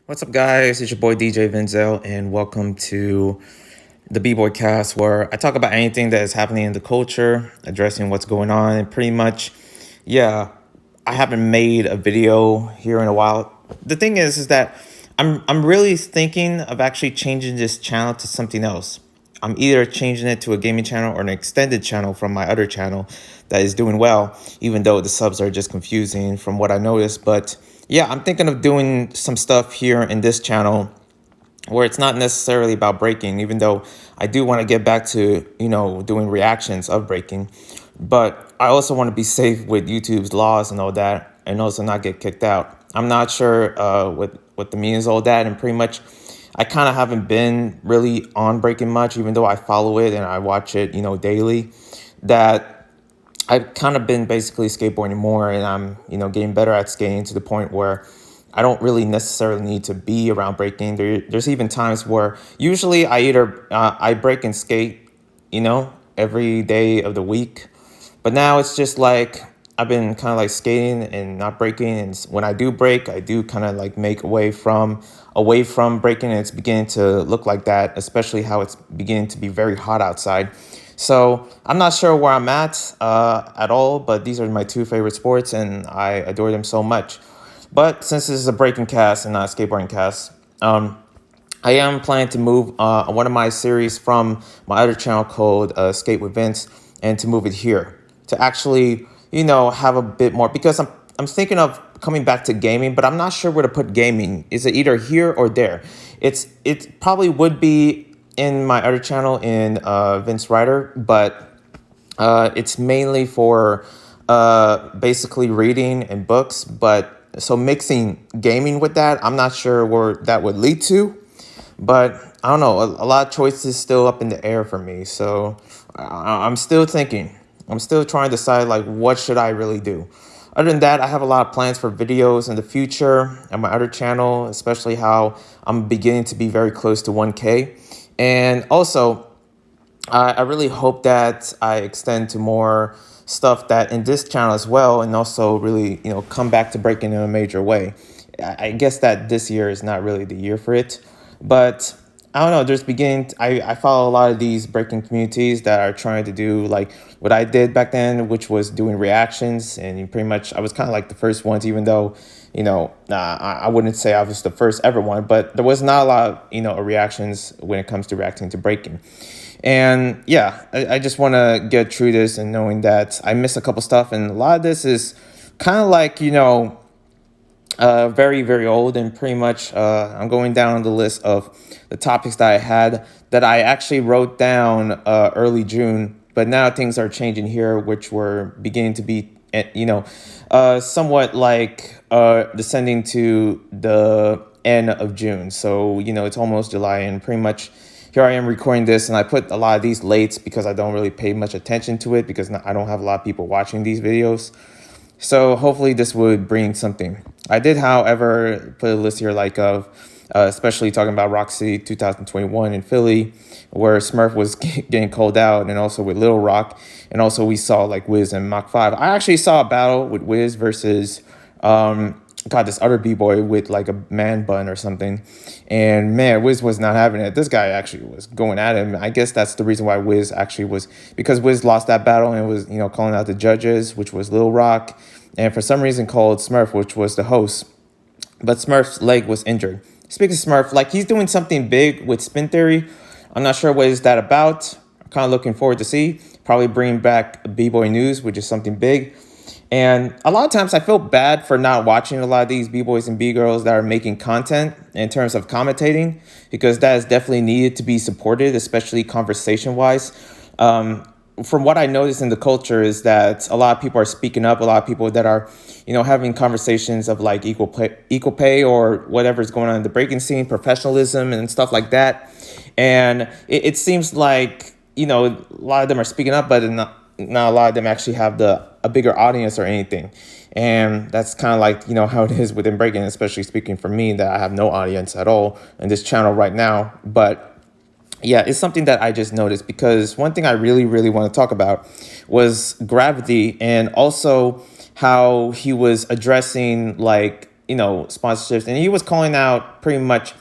What's up, guys? It's your boy DJ Vinzel, and welcome to the B-Boy Cast, where I talk about anything that is happening in the culture, addressing what's going on, and pretty much, yeah, I haven't made a video here in a while. The thing is that I'm really thinking of actually changing this channel to something else. I'm either changing it to a gaming channel or an extended channel from my other channel that is doing well, even though the subs are just confusing from what I noticed. But yeah, I'm thinking of doing some stuff here in this channel where it's not necessarily about breaking, even though I do want to get back to, doing reactions of breaking. But I also want to be safe with YouTube's laws and all that, and also not get kicked out. I'm not sure what the means all that, and pretty much I kind of haven't been really on breaking much, even though I follow it and I watch it, daily. That I've kind of been basically skateboarding more, and I'm, getting better at skating to the point where I don't really necessarily need to be around breaking. There's even times where usually I either I break and skate, every day of the week. But now it's just like I've been kind of like skating and not breaking. And when I do break, I do kind of like make away from breaking. And it's beginning to look like that, especially how it's beginning to be very hot outside. So I'm not sure where I'm at all, but these are my two favorite sports and I adore them so much. But since this is a breaking cast and not a skateboarding cast, I am planning to move one of my series from my other channel called Skate with Vince and to move it here to actually, have a bit more because I'm thinking of coming back to gaming, but I'm not sure where to put gaming. Is it either here or there? It probably would be in my other channel in Vince Ryder, but it's mainly for basically reading and books. But so mixing gaming with that, I'm not sure where that would lead to. But I don't know. A lot of choices still up in the air for me. So I'm still thinking. I'm still trying to decide like what should I really do. Other than that, I have a lot of plans for videos in the future on my other channel, especially how I'm beginning to be very close to 1K. And also, I really hope that I extend to more stuff that in this channel as well, and also really, come back to breaking in a major way. I guess that this year is not really the year for it, but I don't know. I follow a lot of these breaking communities that are trying to do like what I did back then, which was doing reactions, and pretty much I was kind of like the first ones, even though, I wouldn't say I was the first ever one, but there was not a lot of, reactions when it comes to reacting to breaking. And yeah, I just want to get through this and knowing that I missed a couple stuff. And a lot of this is kind of like, very, very old. And pretty much I'm going down the list of the topics that I had that I actually wrote down early June. But now things are changing here, which were beginning to be, somewhat like descending to the end of June. So, it's almost July and pretty much here I am recording this, and I put a lot of these lates because I don't really pay much attention to it because I don't have a lot of people watching these videos. So hopefully this would bring something. I did, however, put a list here like of, especially talking about Rock City 2021 in Philly, where Smurf was getting called out, and also with Little Rock, and also we saw like Wiz and Mach 5. I actually saw a battle with Wiz versus this other b-boy with like a man bun or something, and man, Wiz was not having it. This guy actually was going at him. I guess that's the reason why Wiz actually was, because Wiz lost that battle and was, calling out the judges, which was Lil Rock, and for some reason called Smurf, which was the host, but Smurf's leg was injured. Speaking of Smurf, like he's doing something big with Spin Theory. I'm not sure what is that about. I'm kind of looking forward to see. Probably bring back B-Boy News, which is something big. And a lot of times I feel bad for not watching a lot of these B-boys and B-girls that are making content in terms of commentating, because that is definitely needed to be supported, especially conversation-wise. From what I noticed in the culture is that a lot of people are speaking up, a lot of people that are, having conversations of like equal pay or whatever is going on in the breaking scene, professionalism and stuff like that. And it seems like, a lot of them are speaking up, but not a lot of them actually have a bigger audience or anything. And that's kind of like, how it is within breaking, especially speaking for me, that I have no audience at all in this channel right now. But yeah, it's something that I just noticed, because one thing I really, really want to talk about was Gravity, and also how he was addressing like sponsorships, and he was calling out pretty much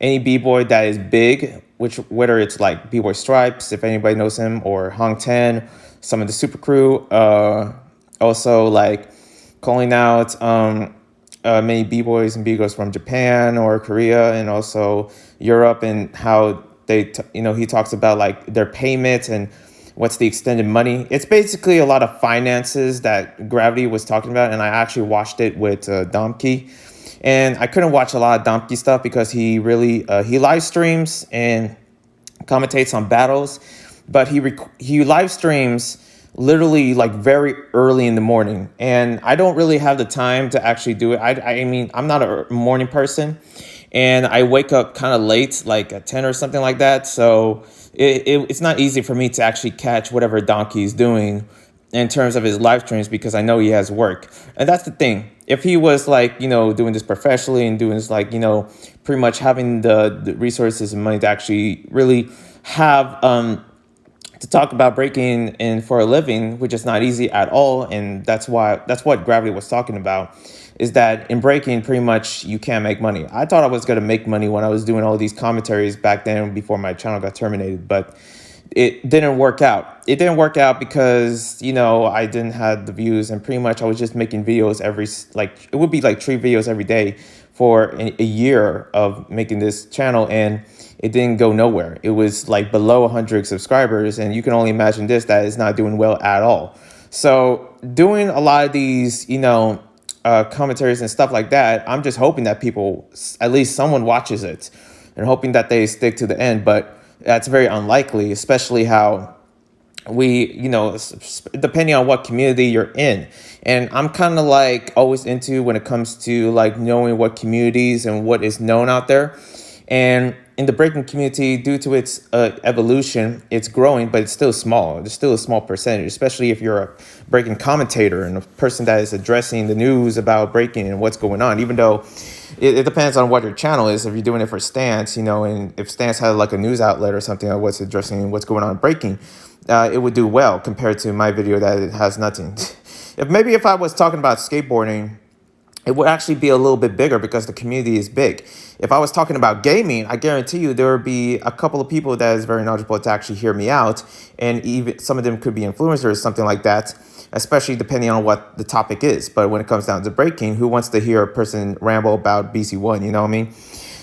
any b-boy that is big, which whether it's like B-Boy Stripes, if anybody knows him, or Hong Ten, some of the Super Crew, also like calling out many b-boys and b-girls from Japan or Korea and also Europe, and how he talks about like their payments and what's the extended money. It's basically a lot of finances that Gravity was talking about, and I actually watched it with Domke. And I couldn't watch a lot of Domke stuff because he live streams and commentates on battles, but he live streams literally like very early in the morning, and I don't really have the time to actually do it. I mean, I'm not a morning person, and I wake up kind of late, like at 10 or something like that. So it's not easy for me to actually catch whatever Donkey is doing in terms of his live streams, because I know he has work. And that's the thing. If he was like, doing this professionally and doing this like, pretty much having the resources and money to actually really have to talk about breaking in for a living, which is not easy at all. And that's what Gravity was talking about, is that in breaking, pretty much you can't make money. I thought I was going to make money when I was doing all these commentaries back then before my channel got terminated, but it didn't work out. It didn't work out because, I didn't have the views, and pretty much I was just making videos it would be like 3 videos every day for a year of making this channel, and it didn't go nowhere. It was like below 100 subscribers, and you can only imagine that is not doing well at all. So doing a lot of these, commentaries and stuff like that, I'm just hoping that people, at least someone watches it, and hoping that they stick to the end. But that's very unlikely, especially how depending on what community you're in. And I'm kind of like always into when it comes to like knowing what communities and what is known out there. And in the breaking community, due to its evolution, it's growing, but it's still small. It's still a small percentage, especially if you're a breaking commentator and a person that is addressing the news about breaking and what's going on, even though it depends on what your channel is. If you're doing it for Stance, and if Stance had like a news outlet or something that was addressing what's going on in breaking, it would do well compared to my video that it has nothing. If I was talking about skateboarding, it would actually be a little bit bigger because the community is big. If I was talking about gaming, I guarantee you there would be a couple of people that is very knowledgeable to actually hear me out, and even some of them could be influencers or something like that, especially depending on what the topic is. But when it comes down to breaking, who wants to hear a person ramble about BC1, you know what I mean?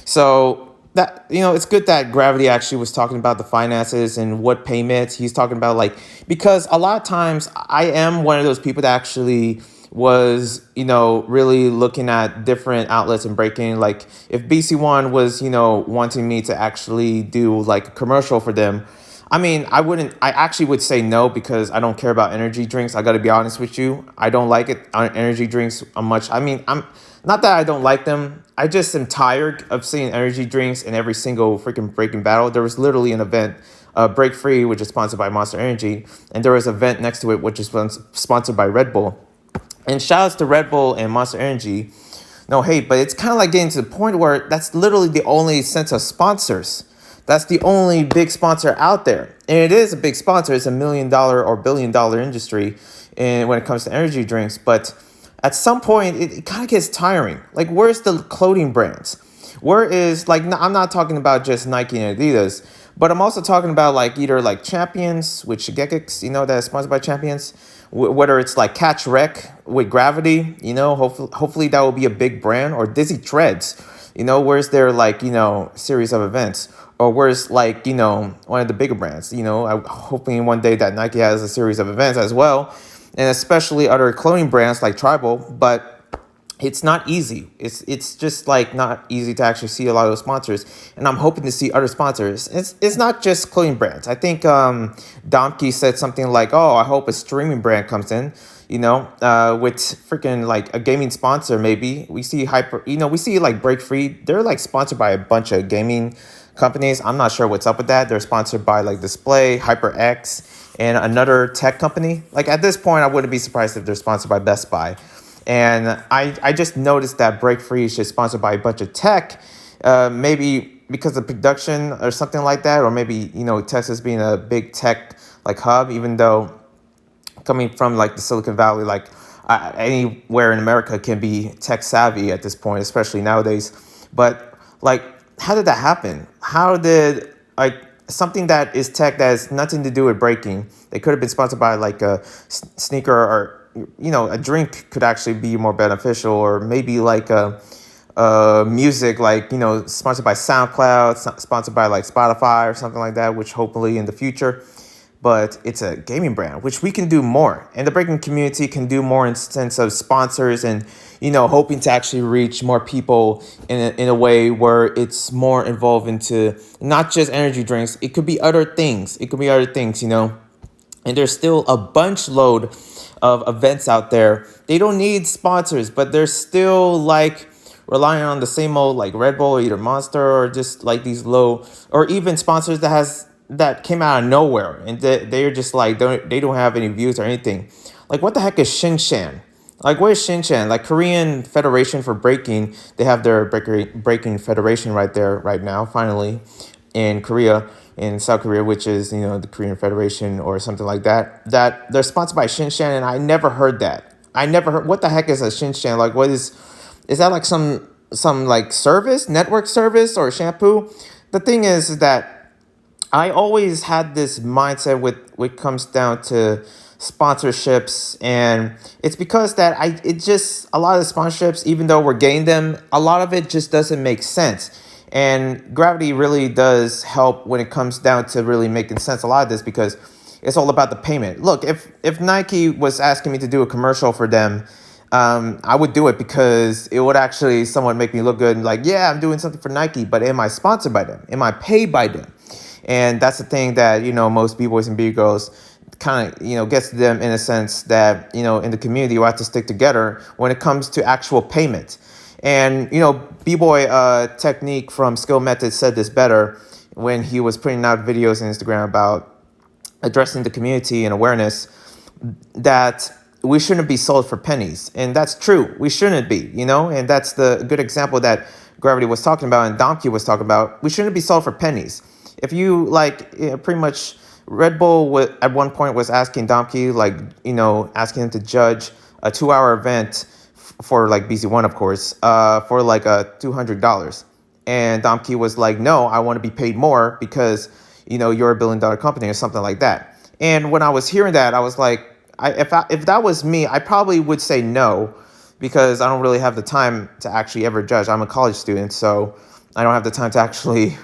So that, it's good that Gravity actually was talking about the finances and what payments he's talking about, like, because a lot of times I am one of those people that actually was, really looking at different outlets and breaking. Like if BC1 was, wanting me to actually do like a commercial for them, I actually would say no, because I don't care about energy drinks. I got to be honest with you. I don't like it on energy drinks much. I'm not that I don't like them. I just am tired of seeing energy drinks in every single freaking breaking battle. There was literally an event, Break Free, which is sponsored by Monster Energy, and there was an event next to it, which is sponsored by Red Bull. And shout outs to Red Bull and Monster Energy. No hate, but it's kind of like getting to the point where that's literally the only sense of sponsors. That's the only big sponsor out there. And it is a big sponsor. It's $1 million or $1 billion industry when it comes to energy drinks. But at some point, it kind of gets tiring. Like, where's the clothing brands? Where is, like, I'm not talking about just Nike and Adidas, but I'm also talking about like either like Champions with Shigekix, that is sponsored by Champions, whether it's like Catch Rec with Gravity, hopefully that will be a big brand, or Dizzy Treads, where's their like, series of events, or where's like, one of the bigger brands, I'm hoping one day that Nike has a series of events as well, and especially other clothing brands like Tribal. But it's not easy. It's just like not easy to actually see a lot of those sponsors, and I'm hoping to see other sponsors. It's not just clothing brands. I think Domke said something like, "Oh, I hope a streaming brand comes in." With freaking like a gaming sponsor. Maybe we see we see like Break Free. They're like sponsored by a bunch of gaming companies. I'm not sure what's up with that. They're sponsored by like Display, HyperX, and another tech company. Like at this point, I wouldn't be surprised if they're sponsored by Best Buy. And I just noticed that Break Free is just sponsored by a bunch of tech, maybe because of production or something like that, or maybe, Texas being a big tech like hub, even though coming from like the Silicon Valley, like anywhere in America can be tech savvy at this point, especially nowadays. But like, how did that happen? How did like something that is tech that has nothing to do with breaking? They could have been sponsored by like a sneaker, or a drink could actually be more beneficial, or maybe like a music, like sponsored by SoundCloud, sponsored by like Spotify or something like that, which hopefully in the future. But it's a gaming brand, which we can do more, and the breaking community can do more in sense of sponsors, and hoping to actually reach more people in a way where it's more involved into not just energy drinks. It could be other things. And there's still a bunch load of events out there. They don't need sponsors, but they're still like relying on the same old like Red Bull or either Monster, or just like these low, or even sponsors that came out of nowhere, and they're just like they don't have any views or anything. Like, what the heck is Shinshan? Like, where's Shinshan? Like, Korean Federation for Breaking, they have their breaking federation right there right now, finally, in Korea, in South Korea, which is the Korean Federation or something like that. That they're sponsored by Shinshan, and I never heard that. I never heard. What the heck is a Shinshan? Like, what is that? Like some like service, network service, or shampoo? The thing is that I always had this mindset with what comes down to sponsorships, and it's because that it just, a lot of the sponsorships, even though we're getting them, a lot of it just doesn't make sense. And Gravity really does help when it comes down to really making sense a lot of this, because it's all about the payment. Look, if Nike was asking me to do a commercial for them, I would do it because it would actually somewhat make me look good, and like, yeah, I'm doing something for Nike, but am I sponsored by them? Am I paid by them? And that's the thing that, most B-boys and B-girls kind of, gets to them, in a sense that, in the community, we have to stick together when it comes to actual payment. And, B-boy Technique from Skill Method said this better when he was putting out videos on Instagram about addressing the community and awareness, that we shouldn't be sold for pennies. And that's true. We shouldn't be, and that's the good example that Gravity was talking about and Donkey was talking about. We shouldn't be sold for pennies. If you pretty much, Red Bull at one point was asking Donkey, like, asking him to judge a 2-hour event for like BC1, of course, for like $200. And Donkey was like, no, I want to be paid more because, you're a $1 billion company or something like that. And when I was hearing that, I was like, if that was me, I probably would say no, because I don't really have the time to actually ever judge. I'm a college student, so I don't have the time to actually,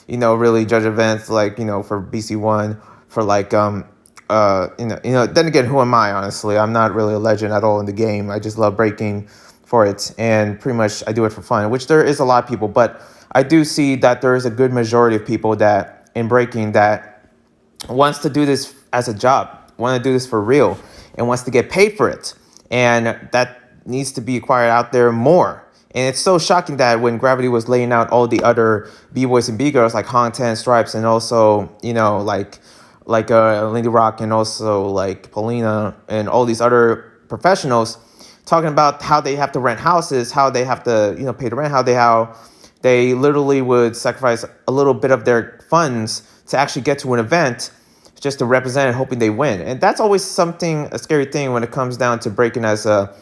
really judge events like, for BC1, for like, then again, who am I, honestly? I'm not really a legend at all in the game. I just love breaking for it, and pretty much I do it for fun, which there is a lot of people, but I do see that there is a good majority of people that in breaking that wants to do this as a job, want to do this for real, and wants to get paid for it. And that needs to be acquired out there more. And it's so shocking that when Gravity was laying out all the other B-boys and B-girls like Hong Ten, Stripes, and also, like Lindy Rock, and also like Paulina, and all these other professionals, talking about how they have to rent houses, how they have to, pay the rent, how they literally would sacrifice a little bit of their funds to actually get to an event just to represent it, hoping they win. And that's always a scary thing when it comes down to breaking as a,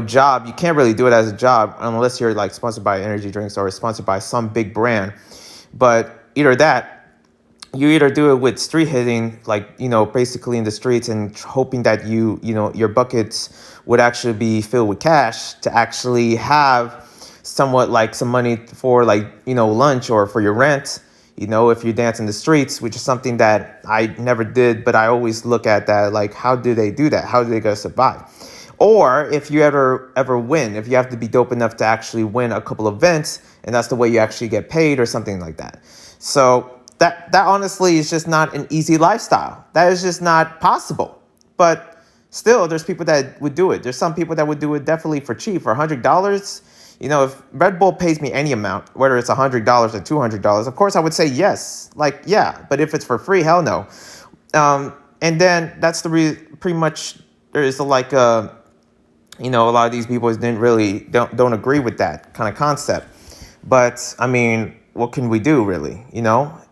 job. You can't really do it as a job unless you're like sponsored by energy drinks or sponsored by some big brand. But you either do it with street hitting, like, basically in the streets, and hoping that your buckets would actually be filled with cash to actually have somewhat like some money for like, lunch or for your rent, if you dance in the streets, which is something that I never did, but I always look at that, like, how do they do that? How do they go survive? Or if you ever win, if you have to be dope enough to actually win a couple events, and that's the way you actually get paid or something like that. So that honestly is just not an easy lifestyle. That is just not possible. But still, there's people that would do it. There's some people that would do it definitely for cheap, for $100. If Red Bull pays me any amount, whether it's $100 or $200, of course I would say yes. Like, yeah. But if it's for free, hell no. And then that's pretty much, there is like a lot of these people don't agree with that kind of concept. But I mean, what can we do really?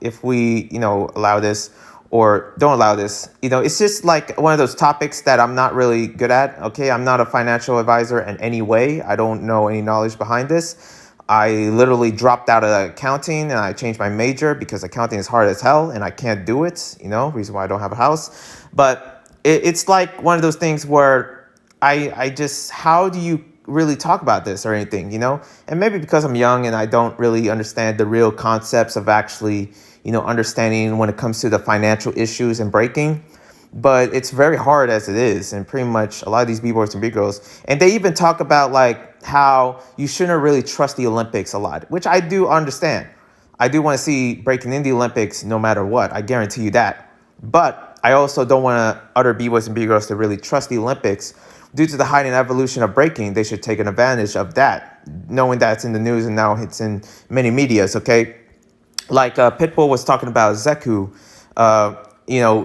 If we allow this, or don't allow this. It's just like one of those topics that I'm not really good at. Okay, I'm not a financial advisor in any way. I don't know any knowledge behind this. I literally dropped out of accounting and I changed my major because accounting is hard as hell and I can't do it. Reason why I don't have a house. But it's like one of those things where I just, how do you really talk about this or anything, And maybe because I'm young and I don't really understand the real concepts of actually, understanding when it comes to the financial issues and breaking. But it's very hard as it is. And pretty much a lot of these B-boys and B-girls, and they even talk about like how you shouldn't really trust the Olympics a lot, which I do understand. I do want to see breaking in the Olympics no matter what. I guarantee you that. But I also don't want other B-boys and B-girls to really trust the Olympics. Due to the height and evolution of breaking, they should take an advantage of that, knowing that it's in the news and now it's in many medias, okay? Like Pitbull was talking about Zeku,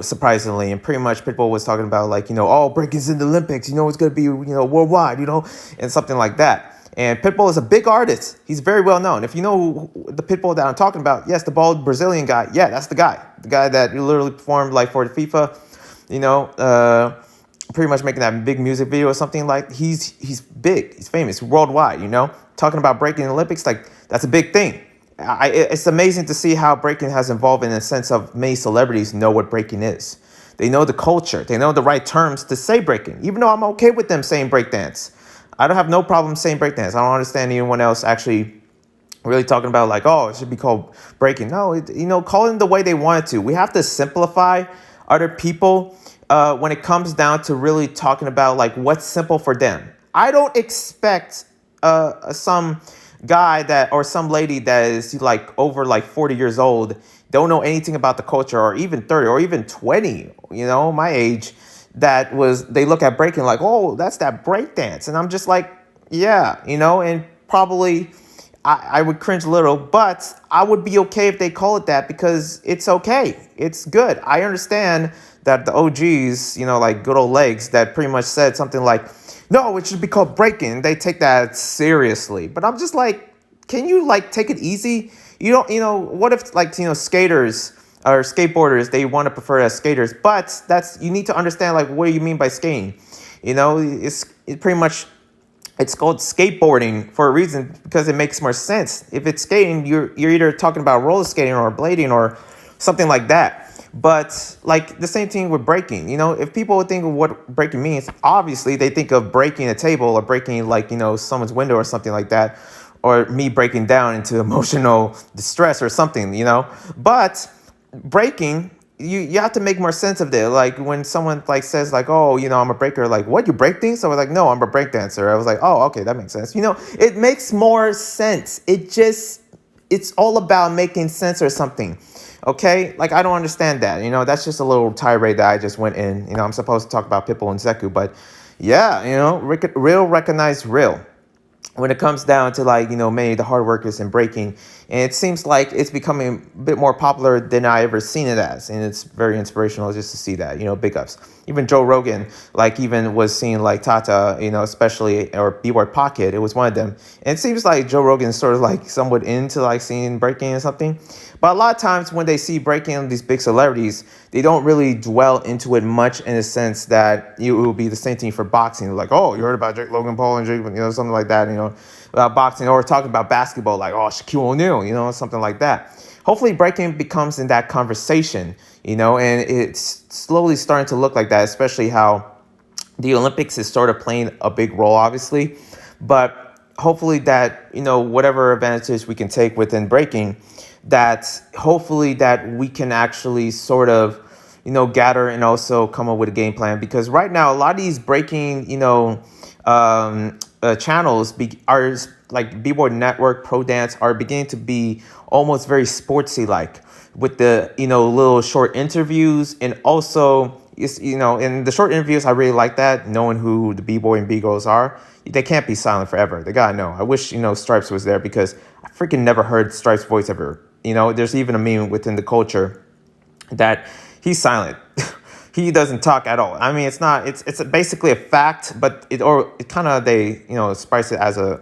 surprisingly, and pretty much Pitbull was talking about like, oh, breaking's in the Olympics, it's going to be, worldwide, and something like that. And Pitbull is a big artist. He's very well known. If you know the Pitbull that I'm talking about, yes, the bald Brazilian guy. Yeah, that's the guy. The guy that literally performed like for the FIFA, pretty much making that big music video or something. Like he's big. He's famous worldwide, Talking about breaking in the Olympics, like that's a big thing. It's amazing to see how breaking has evolved in the sense of many celebrities know what breaking is. They know the culture. They know the right terms to say breaking, even though I'm okay with them saying breakdance. I don't have no problem saying breakdance. I don't understand anyone else actually really talking about like, oh, it should be called breaking. No, call it the way they want it to. We have to simplify other people when it comes down to really talking about like what's simple for them. I don't expect some guy that or some lady that is like over like 40 years old, don't know anything about the culture, or even 30 or even 20, my age, they look at breaking like, oh, that's that break dance. And I'm just like, yeah, and probably I would cringe a little, but I would be okay if they call it that because it's okay. It's good. I understand that the OGs, like good old legs that pretty much said something like, no, it should be called breaking. They take that seriously. But I'm just like, can you like take it easy? What if like, skaters or skateboarders, they want to prefer as skaters, but you need to understand like, what do you mean by skating? It's pretty much, it's called skateboarding for a reason because it makes more sense. If it's skating, you're either talking about roller skating or blading or something like that. But like the same thing with breaking, if people think of what breaking means, obviously they think of breaking a table or breaking like, someone's window or something like that, or me breaking down into emotional distress or something, but breaking, you have to make more sense of it. Like when someone like says like, oh, I'm a breaker, like what, you break things? So I was like, no, I'm a break dancer. I was like, oh, okay, that makes sense. It makes more sense. It's all about making sense or something. Okay, like I don't understand that. That's just a little tirade that I just went in. I'm supposed to talk about Pitbull and Zeku, but yeah, real recognize real when it comes down to like, many of the hard workers in breaking. And it seems like it's becoming a bit more popular than I ever seen it as. And it's very inspirational just to see that, big ups. Even Joe Rogan, like even was seeing like Tata, especially, or B-Boy Pocket, it was one of them. And it seems like Joe Rogan is sort of like somewhat into like seeing breaking or something. But a lot of times when they see breaking these big celebrities, they don't really dwell into it much in the sense that it will be the same thing for boxing. Like, oh, you heard about Jake Logan Paul and Jake, something like that, about boxing, or talking about basketball, like, oh, Shaquille O'Neal, something like that. Hopefully breaking becomes in that conversation, and it's slowly starting to look like that, especially how the Olympics is sort of playing a big role, obviously. But hopefully that, whatever advantages we can take within breaking, that hopefully that we can actually sort of, gather and also come up with a game plan. Because right now, a lot of these breaking, channels are like B-Boy Network, Pro Dance are beginning to be almost very sportsy like with the, little short interviews. And also, in the short interviews, I really like that, knowing who the B-Boy and B-Girls are. They can't be silent forever. They gotta know. I wish, Stripes was there because I freaking never heard Stripes' voice ever. There's even a meme within the culture that he's silent. He doesn't talk at all. I mean, it's basically a fact, but it kind of, they, spice it as a,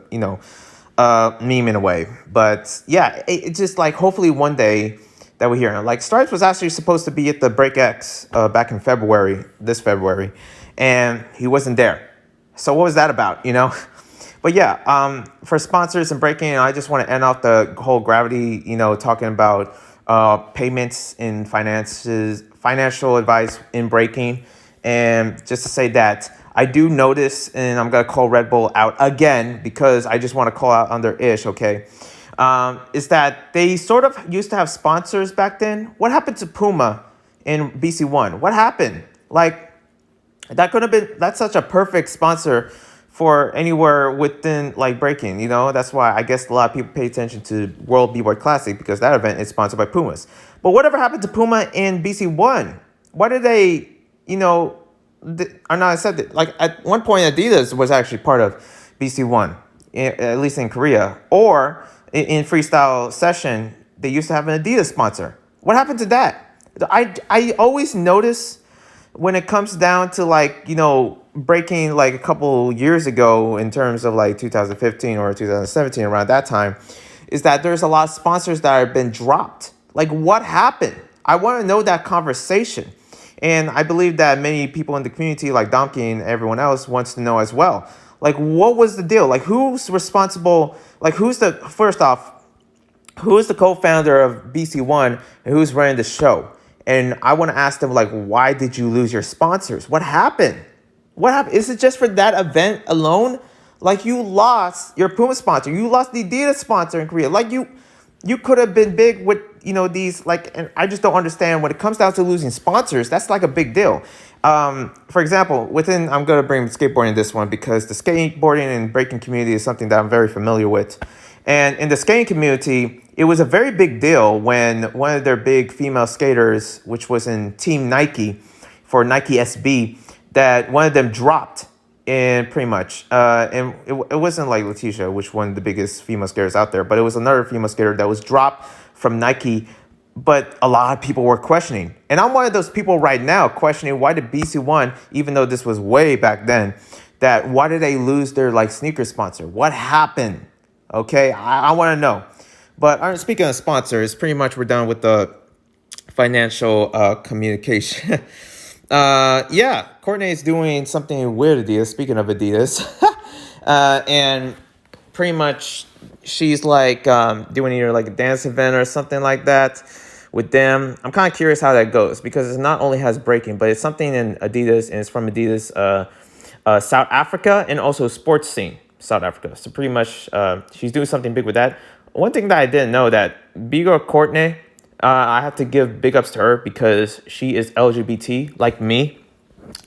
meme in a way. But yeah, it's just like, hopefully one day that we hear. Like Stripes was actually supposed to be at the Break X back in February, this February, and he wasn't there. So what was that about, you know? But yeah, for sponsors and breaking, I just want to end off the whole gravity, you know, talking about payments in finances, financial advice in breaking. And just to say that I do notice, and I'm going to call Red Bull out again because I just want to call out on their ish, okay? Is that they sort of used to have sponsors back then. What happened to Puma in BC1? What happened? Like, that could have been, that's such a perfect sponsor for anywhere within like breaking, you know. That's why I guess a lot of people pay attention to World B-Boy Classic, because that event is sponsored by Pumas. But whatever happened to Puma in BC1? Why did they, you know, are not accepted? Like at one point Adidas was actually part of BC1, at least in Korea. Or in freestyle session, they used to have an Adidas sponsor. What happened to that? I always notice when it comes down to like, you know, breaking like a couple years ago in terms of like 2015 or 2017, around that time, is that there's a lot of sponsors that have been dropped. Like what happened? I want to know that conversation. And I believe that many people in the community like Donkey and everyone else wants to know as well. Like what was the deal? Like who's responsible? Like who's the, first off, who's the co-founder of BC1 and who's running the show? And I want to ask them, like, why did you lose your sponsors? What happened? What happened? Is it just for that event alone? Like, you lost your Puma sponsor. You lost the Adidas sponsor in Korea. Like, you could have been big with, you know, these, like, and I just don't understand when it comes down to losing sponsors. That's like a big deal. For example, I'm going to bring skateboarding in this one because the skateboarding and breaking community is something that I'm very familiar with. And in the skating community, it was a very big deal when one of their big female skaters, which was in Team Nike for Nike SB, that one of them dropped in pretty much. And it wasn't like Letitia, which one of the biggest female skaters out there, but it was another female skater that was dropped from Nike. But a lot of people were questioning. And I'm one of those people right now questioning why did BC1, even though this was way back then, that why did they lose their like sneaker sponsor? What happened? Okay, I want to know. But speaking of sponsors, pretty much we're done with the financial communication. Yeah, Courtney is doing something weird Adidas. Speaking of Adidas, and pretty much she's like doing either like a dance event or something like that with them. I'm kind of curious how that goes because it not only has breaking, but it's something in Adidas and it's from Adidas South Africa and also sports scene South Africa. So pretty much she's doing something big with that. One thing that I didn't know that Bgirl Courtney, I have to give big ups to her because she is LGBT like me.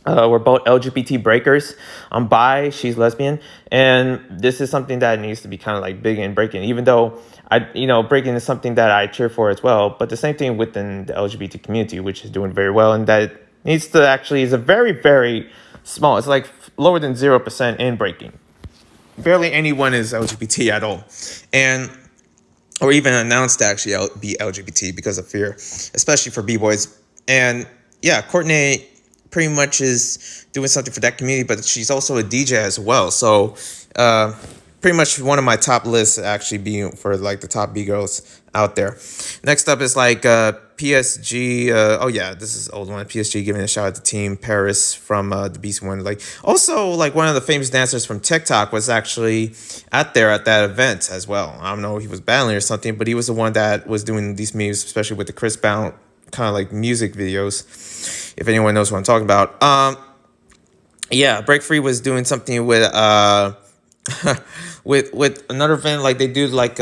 We're both LGBT breakers. I'm bi, she's lesbian, and this is something that needs to be kind of like big in breaking. Even though breaking is something that I cheer for as well. But the same thing within the LGBT community, which is doing very well, and that needs to actually is a very very small. It's like lower than 0% in breaking. Barely anyone is LGBT at all, and or even announced to actually be LGBT because of fear, especially for b-boys. And yeah, Courtney pretty much is doing something for that community, but she's also a DJ as well. So pretty much one of my top lists actually being for like the top B-girls out there. Next up is like PSG. Oh yeah, this is old one. PSG giving a shout out to Team Paris from the Beast One. Like also like one of the famous dancers from TikTok was actually at that event as well. I don't know if he was battling or something, but he was the one that was doing these moves, especially with the Chris Brown kind of like music videos. If anyone knows what I'm talking about. Yeah, Break Free was doing something with with another event like they do like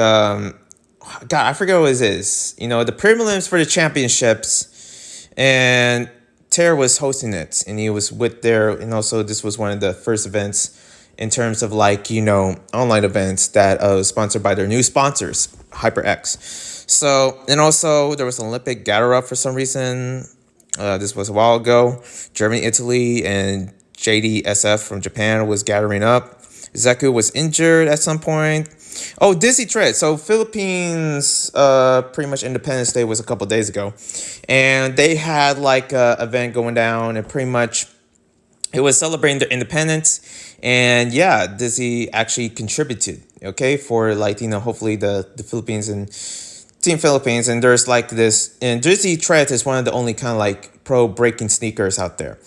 God, I forget what it is. You know, the prelims for the championships, and Tara was hosting it, and he was with there, and also this was one of the first events in terms of like, you know, online events that was sponsored by their new sponsors, HyperX. So, and also there was an Olympic gather up for some reason. This was a while ago. Germany, Italy, and JDSF from Japan was gathering up. Zeku was injured at some point. Oh, Dizzy Tread. So Philippines, pretty much Independence Day was a couple days ago. And they had like a event going down, and pretty much it was celebrating their independence. And yeah, Dizzy actually contributed, okay, for like, you know, hopefully the Philippines and Team Philippines, and there's like this, and Drizzy Treads is one of the only kind of like pro breaking sneakers out there.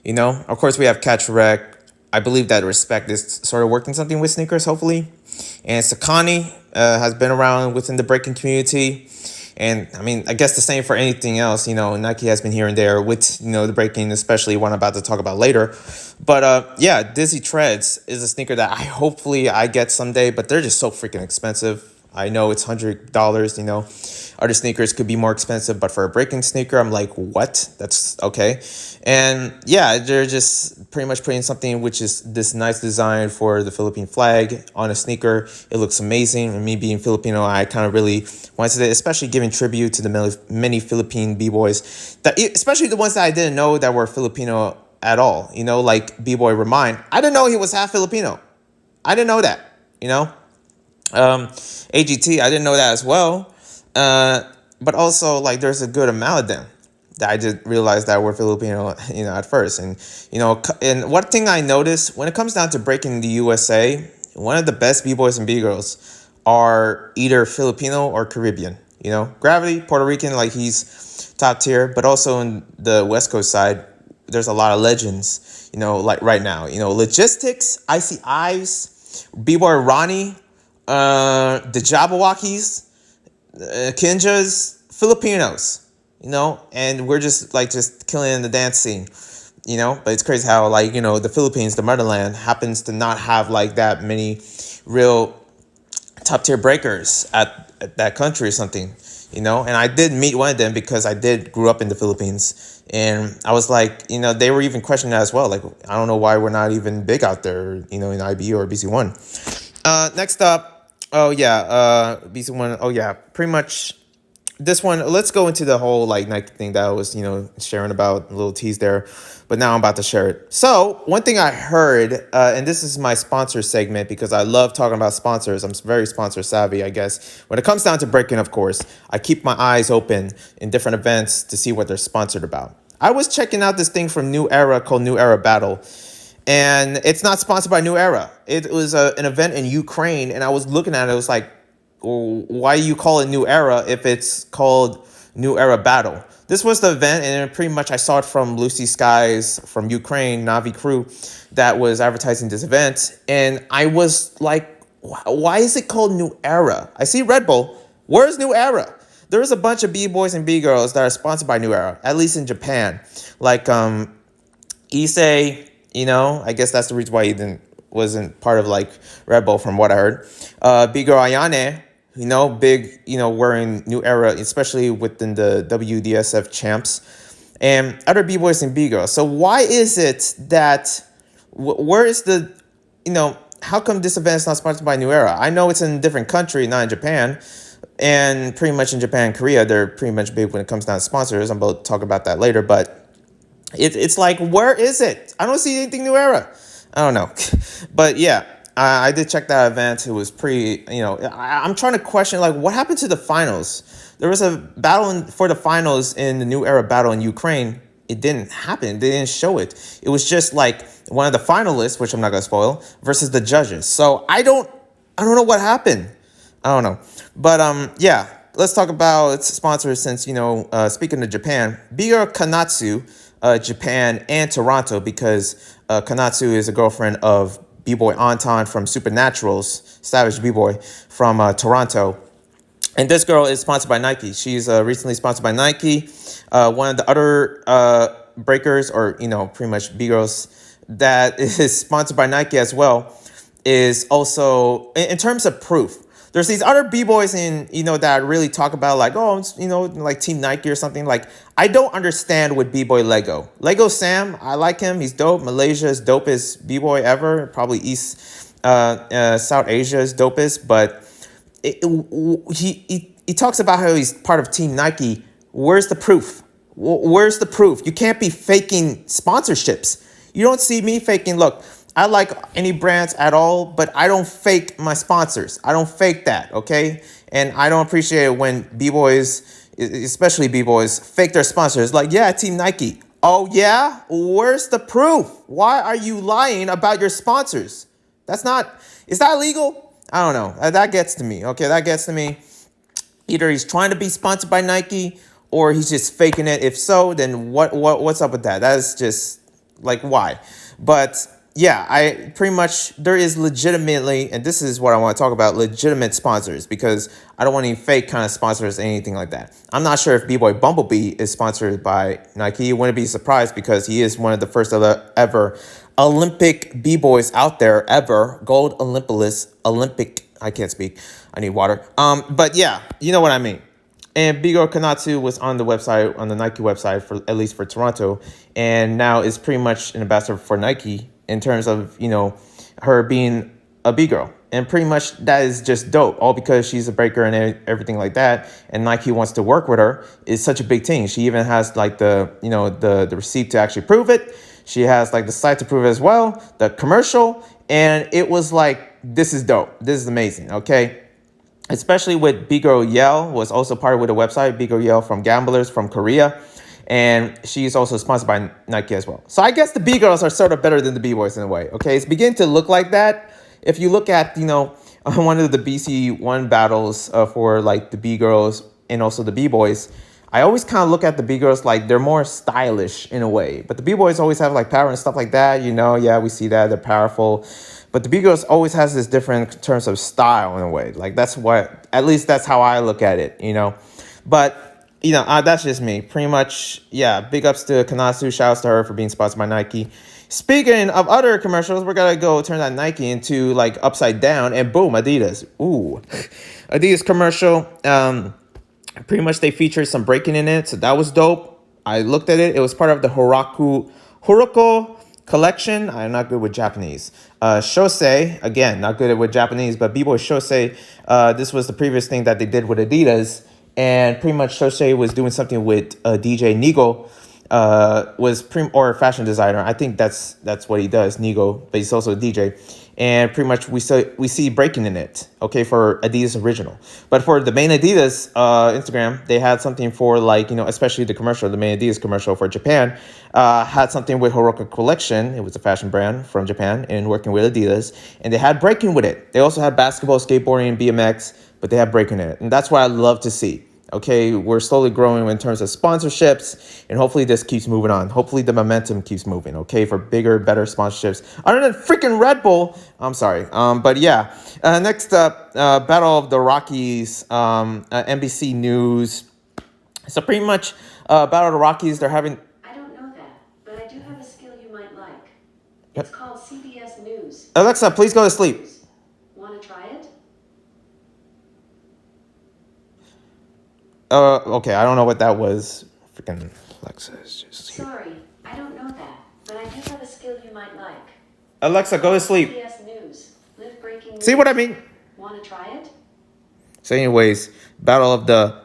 Of course, we have Catch Wreck. I believe that Respect is sort of working something with sneakers, hopefully. And Sakani has been around within the breaking community. And I mean, I guess the same for anything else. Nike has been here and there with, the breaking, especially one I'm about to talk about later. But yeah, Dizzy Treads is a sneaker that hopefully I get someday, but they're just so freaking expensive. I know it's $100, Other sneakers could be more expensive, but for a breaking sneaker, I'm like, what? That's okay. And yeah, they're just pretty much putting something which is this nice design for the Philippine flag on a sneaker. It looks amazing. And me being Filipino, I kind of really wanted to, especially giving tribute to the many Philippine b-boys, especially the ones that I didn't know that were Filipino at all. Like B-Boy Remind. I didn't know he was half Filipino. I didn't know that, AGT, I didn't know that as well. But also, like, there's a good amount of them that I did realize that were Filipino, at first. And one thing I noticed when it comes down to breaking the USA, one of the best B-boys and B-girls are either Filipino or Caribbean. Gravity, Puerto Rican, like he's top tier, but also in the West Coast side, there's a lot of legends, like right now, Logistics, Icy Ives, B-Boy Ronnie, the Jabberwockies, Kinjas, Filipinos, and we're just killing in the dance scene, but it's crazy how the Philippines, the motherland, happens to not have like that many real top tier breakers at that country or something, and I did meet one of them because I did grew up in the Philippines, and I was like, they were even questioning that as well, like, I don't know why we're not even big out there, in IB or BC1. Next up, oh yeah, BC1. Oh yeah, pretty much this one. Let's go into the whole like Nike thing that I was sharing about, a little tease there, but now I'm about to share it. So one thing I heard, and this is my sponsor segment because I love talking about sponsors. I'm very sponsor savvy, I guess. When it comes down to breaking, of course, I keep my eyes open in different events to see what they're sponsored about. I was checking out this thing from New Era called New Era Battle. And it's not sponsored by New Era. It was an event in Ukraine, and I was looking at it. It was like, well, why you call it New Era if it's called New Era Battle? This was the event, and pretty much I saw it from Lucy Skies from Ukraine, Navi crew, that was advertising this event. And I was like, why is it called New Era? I see Red Bull. Where's New Era? There's a bunch of B-boys and B-girls that are sponsored by New Era, at least in Japan. Like Issei, I guess that's the reason why he wasn't part of like Red Bull from what I heard. Bgirl Ayane, big, wearing New Era, especially within the WDSF champs, and other B-boys and B-girls. So why is it that, where is the, how come this event is not sponsored by New Era? I know it's in a different country, not in Japan. And pretty much in Japan and Korea, they're pretty much big when it comes down to sponsors. I'm about to talk about that later, but it's like, where is it? I don't see anything New Era. I don't know. But yeah, I did check that event. It was pretty, I'm trying to question, like, what happened to the finals? There was a battle for the finals in the New Era battle in Ukraine. It didn't happen. They didn't show it. It was just like one of the finalists, which I'm not going to spoil, versus the judges. So I don't know what happened. I don't know. But yeah, let's talk about its sponsors since, speaking of Japan, Bgirl Kanatsu, Japan, and Toronto, because Kanatsu is a girlfriend of B-Boy Anton from Supernaturals, Savage B-Boy from Toronto. And this girl is sponsored by Nike. She's recently sponsored by Nike. One of the other breakers, or, pretty much B-girls, that is sponsored by Nike as well, is also, in terms of proof, there's these other B-boys that really talk about like, oh, it's, like Team Nike or something. Like, I don't understand with B-Boy Lego. Lego Sam, I like him. He's dope. Malaysia's dopest B-boy ever. Probably South Asia's dopest. But he talks about how he's part of Team Nike. Where's the proof? Where's the proof? You can't be faking sponsorships. You don't see me faking. Look, I like any brands at all, but I don't fake my sponsors. I don't fake that, okay? And I don't appreciate it when B-boys, especially B-boys, fake their sponsors. Like, yeah, Team Nike. Oh, yeah? Where's the proof? Why are you lying about your sponsors? Is that illegal? I don't know. That gets to me, okay? That gets to me. either he's trying to be sponsored by Nike or he's just faking it. If so, then what's up with that? That is just like, why? But yeah, I pretty much, there is legitimately, and this is what I want to talk about, legitimate sponsors, because I don't want any fake kind of sponsors, anything like that. I'm not sure if B-Boy Bumblebee is sponsored by Nike. You wouldn't be surprised because he is one of the first ever Olympic B-boys out there ever. Gold Olympic, I can't speak. I need water. But yeah, you know what I mean. And Bgirl Kanatsu was on the website, on the Nike website, for at least for Toronto, and now is pretty much an ambassador for Nike in terms of, you know, her being a B-girl. And pretty much that is just dope, all because she's a breaker and everything like that. And Nike wants to work with her is such a big thing. She even has like the, you know, the receipt to actually prove it. She has like the site to prove it as well, the commercial. And it was like, this is dope. This is amazing. Okay. Especially with Bgirl Yell was also part with the website, Bgirl Yell from Gamblers from Korea. And she's also sponsored by Nike as well. So I guess the B-girls are sort of better than the B-boys in a way. Okay, it's beginning to look like that. If you look at, you know, one of the BC1 battles for like the B-girls and also the B-boys, I always kind of look at the B-girls like they're more stylish in a way. But the B-boys always have like power and stuff like that. You know, yeah, we see that. They're powerful. But the B-girls always has this different terms of style in a way. Like that's what, at least that's how I look at it, you know. But, you know, that's just me. Pretty much, yeah, big ups to Kanatsu. Shouts to her for being sponsored by Nike. Speaking of other commercials, we're going to go turn that Nike into like upside down and boom, Adidas. Ooh, Adidas commercial. Pretty much they featured some breaking in it. So that was dope. I looked at it. It was part of the Horoko collection. I'm not good with Japanese. Shosei, again, not good with Japanese, but B-Boy Shosei, this was the previous thing that they did with Adidas. And pretty much Shosei was doing something with DJ Nigo, or a fashion designer. I think that's what he does, Nigo, but he's also a DJ. And pretty much we see breaking in it, okay, for Adidas original. But for the main Adidas Instagram, they had something for like, you know, especially the commercial, the main Adidas commercial for Japan, had something with Horoko Collection. It was a fashion brand from Japan and working with Adidas. And they had breaking with it. They also had basketball, skateboarding, and BMX, but they had breaking in it. And that's what I love to see. Okay, we're slowly growing in terms of sponsorships, and hopefully this keeps moving on. Hopefully the momentum keeps moving, okay, for bigger, better sponsorships. Other than freaking Red Bull, I'm sorry. But yeah, next up, Battle of the Rockies, NBC News. So pretty much, Battle of the Rockies, they're having... I don't know that, but I do have a skill you might like. It's called CBS News. Alexa, please go to sleep. Want to try it? Okay, I don't know what that was. Freaking Alexa is just here. Sorry, I don't know that, but I do have a skill you might like. Alexa, go to sleep. CBS News. Live breaking news. See what I mean? Want to try it? So anyways, Battle of the...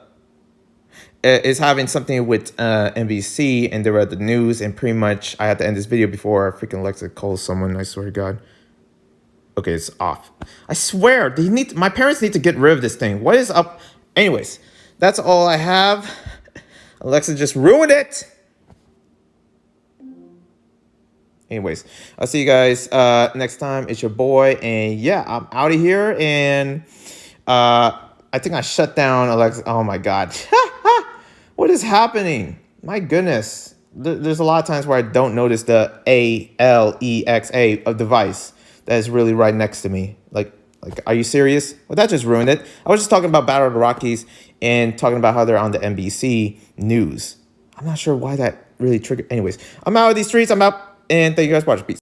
is having something with NBC, and they were at the news, and pretty much I had to end this video before freaking Alexa calls someone, I swear to God. Okay, it's off. I swear, my parents need to get rid of this thing. What is up? Anyways, that's all I have. Alexa just ruined it. Anyways, I'll see you guys next time. It's your boy, and yeah, I'm out of here, and I think I shut down Alexa. Oh my God. What is happening? My goodness. There's a lot of times where I don't notice the Alexa of device that is really right next to me. Like, are you serious? Well, that just ruined it. I was just talking about Battle of the Rockies and talking about how they're on the NBC News. I'm not sure why that really triggered. Anyways, I'm out of these streets. I'm out. And thank you guys for watching. Peace.